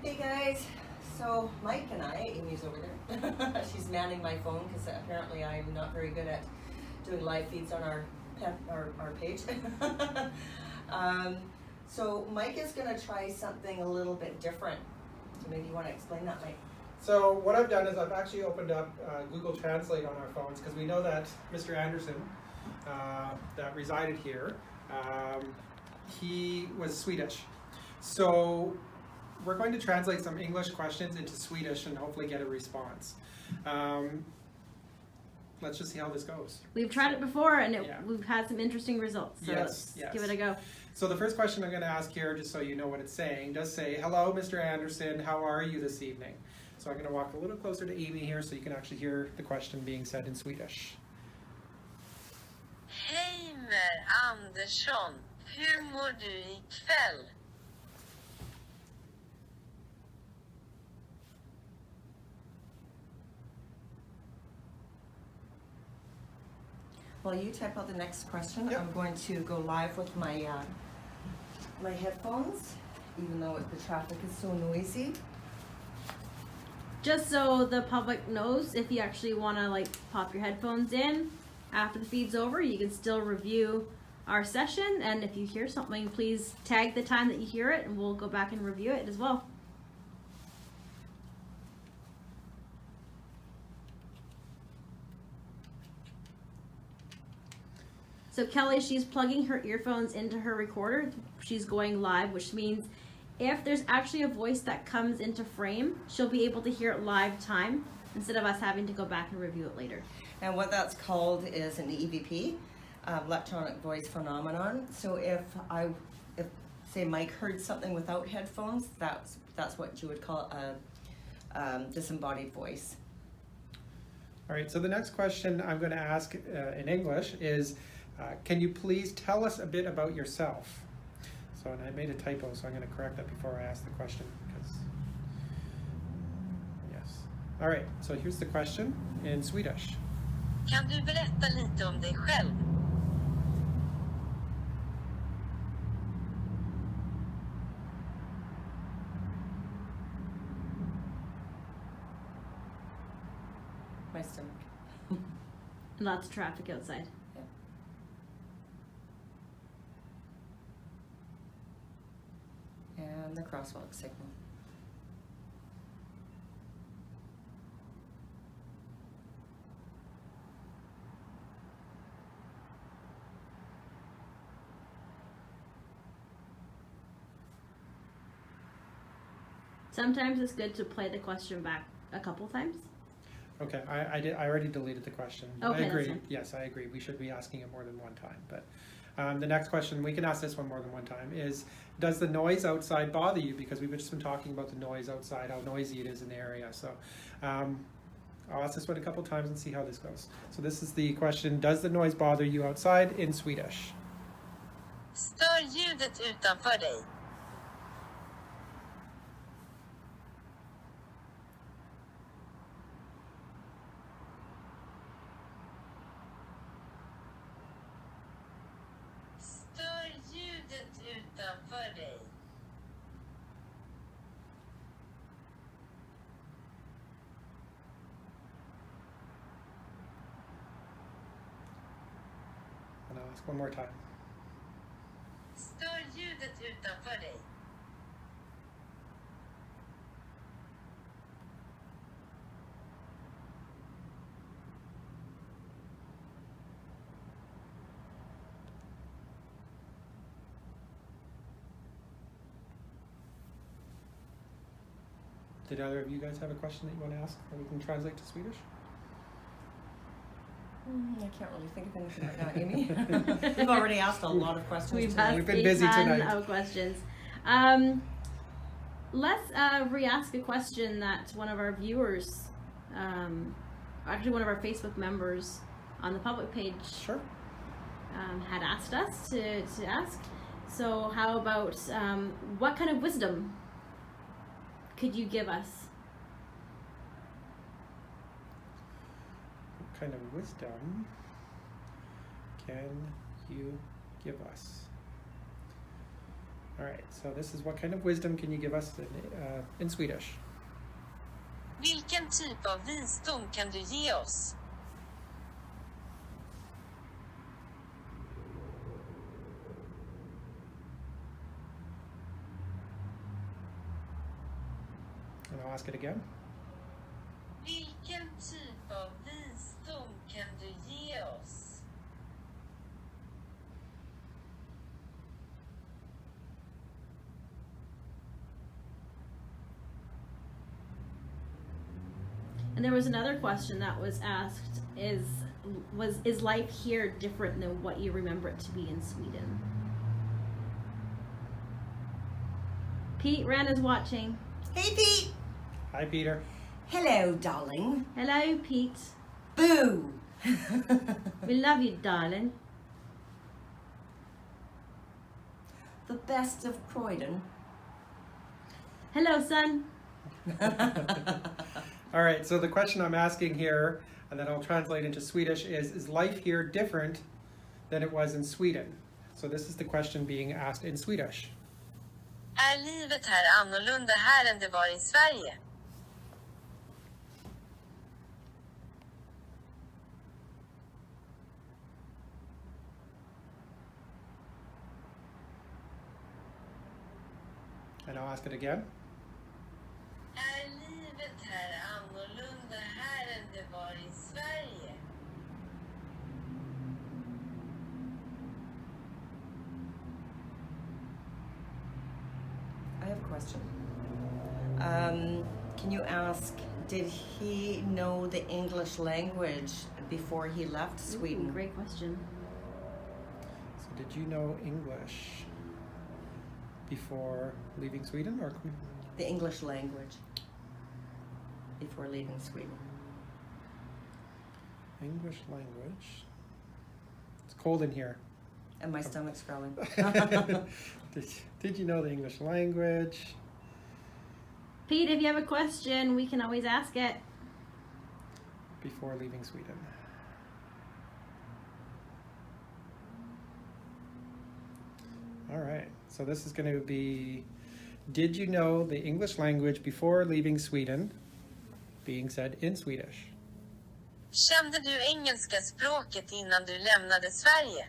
Hey guys, so Mike and I, Amy's over there, she's manning my phone because apparently I'm not very good at doing live feeds on our page. So Mike is going to try something a little bit different. So maybe you want to explain that, Mike? So what I've done is I've actually opened up Google Translate on our phones because we know that Mr. Anderson, that resided here, he was Swedish. So we're going to translate some English questions into Swedish and hopefully get a response. Let's just see how this goes. We've tried it before and we've had some interesting results. So yes. Give it a go. So the first question I'm going to ask here, just so you know what it's saying, does say, "Hello, Mr. Anderson, how are you this evening?" So I'm going to walk a little closer to Amy here so you can actually hear the question being said in Swedish. Aimee Andersson, hur mår du ikväll? While you type out the next question, Yep. I'm going to go live with my my headphones, even though the traffic is so noisy. Just so the public knows, if you actually want to pop your headphones in after the feed's over, you can still review our session. And if you hear something, please tag the time that you hear it and we'll go back and review it as well. So Kelly, she's plugging her earphones into her recorder. She's going live, which means if there's actually a voice that comes into frame, she'll be able to hear it live time instead of us having to go back and review it later. And what that's called is an EVP, electronic voice phenomenon. So if say Mike heard something without headphones, that's what you would call a disembodied voice. All right, so the next question I'm going to ask in English is, can you please tell us a bit about yourself? So, and I made a typo, so I'm going to correct that before I ask the question. Yes. All right, so here's the question in Swedish. Kan du berätta lite om dig själv? My stomach. Lots of traffic outside. And the crosswalk signal. Sometimes it's good to play the question back a couple times. Okay, I already deleted the question. Okay, I agree. that's fine. Yes, I agree. We should be asking it more than one time. But the next question, we can ask this one more than one time, is does the noise outside bother you? Because we've just been talking about the noise outside, how noisy it is in the area. So I'll ask this one a couple times and see how this goes. So this is the question, does the noise bother you outside in Swedish? Stör ljudet utanför dig? Stör ljudet utanför dig? And I'll ask one more time. Stör ljudet utanför dig? Did either of you guys have a question that you want to ask that we can translate to Swedish? I can't really think of anything right now, Amy. We've already asked a lot of questions We've tonight. asked been busy a ton tonight. of questions. Let's re-ask a question that one of our viewers, actually one of our Facebook members on the public page, Sure. had asked us to ask. So how about what kind of wisdom could you give us? What kind of wisdom can you give us? All right, so this is what kind of wisdom can you give us in Swedish? Vilken typ av visdom kan du ge oss? And I'll ask it again. Vilken typ av visdom kan du ge oss? And there was another question that was asked: Is life here different than what you remember it to be in Sweden? Pete Wren is watching. Hey, Pete. Hi, Peter. Hello, darling. Hello, Pete. Boo. We love you, darling. The best of Croydon. Hello, son. All right, so the question I'm asking here, and then I'll translate into Swedish, is life here different than it was in Sweden? So this is the question being asked in Swedish. Är livet här annorlunda här än det var i Sverige? And I'll ask it again. Är livet här annorlunda här än det var i Sverige? I have a question. Can you ask, did he know the English language before he left Sweden? Ooh, great question. So did you know English before leaving Sweden, or The English language before leaving Sweden. English language? It's cold in here. And my stomach's growling. Did you know the English language? Pete, if you have a question, we can always ask it. Before leaving Sweden. All right, so this is going to be, did you know the English language before leaving Sweden? Being said in Swedish. Kände du engelska språket innan du lämnade Sverige?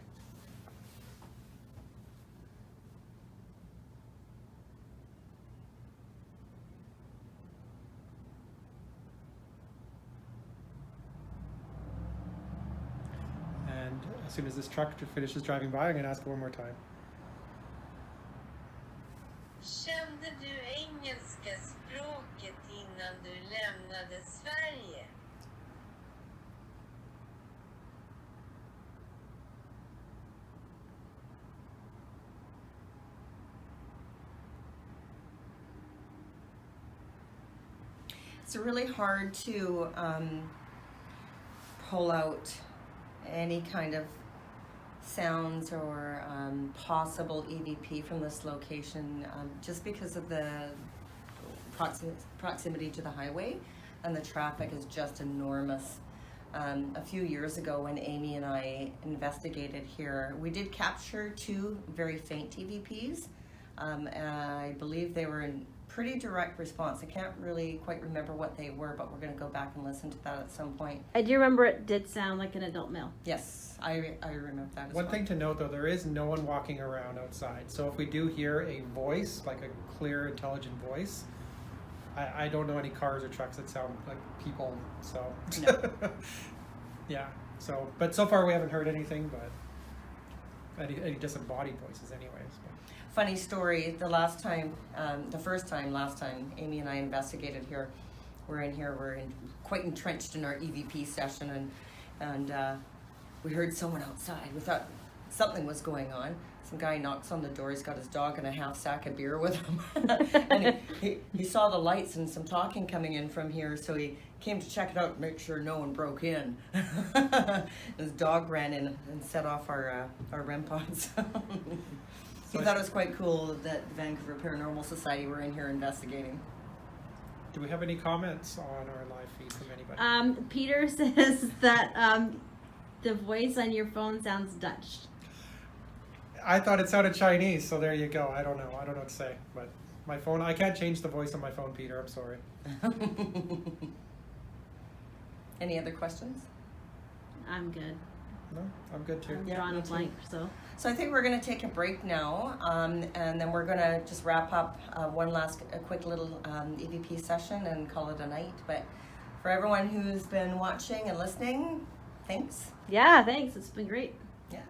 And as soon as this truck finishes driving by, I'm going to ask it one more time. Kände du engelska språket innan du lämnade Sverige? It's really hard to pull out any kind of sounds or possible EVP from this location just because of the proximity to the highway, and the traffic is just enormous. A few years ago when Aimee and I investigated here, we did capture 2 very faint EVPs. And I believe they were in pretty direct response. I can't really quite remember what they were, but we're going to go back and listen to that at some point. I do remember it did sound like an adult male. Yes, I remember that as One well. thing to note, though, there is no one walking around outside. So if we do hear a voice, like a clear, intelligent voice, I don't know any cars or trucks that sound like people. So, No. yeah. So, but so far we haven't heard anything, but any disembodied voices, anyways. But. Funny story, the first time Aimee and I investigated here, we're quite entrenched in our EVP session, and we heard someone outside. We thought something was going on. Some guy knocks on the door, he's got his dog and a half sack of beer with him. And he saw the lights and some talking coming in from here, so he came to check it out, make sure no one broke in. His dog ran in and set off our REM pods. He thought it was quite cool that the Vancouver Paranormal Society were in here investigating. Do we have any comments on our live feed from anybody? Peter says that the voice on your phone sounds Dutch. I thought it sounded Chinese, so there you go. I don't know. I don't know what to say. But my phone, I can't change the voice on my phone, Peter. I'm sorry. Any other questions? I'm good. No, I'm good too. I'm Yeah, drawing me a too. blank, so. So I think we're going to take a break now, and then we're going to just wrap up one last quick little EVP session and call it a night. But for everyone who's been watching and listening, thanks. Yeah, thanks. It's been great. Yeah,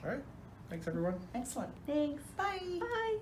All right. Thanks, everyone. excellent. Thanks. Bye. Bye.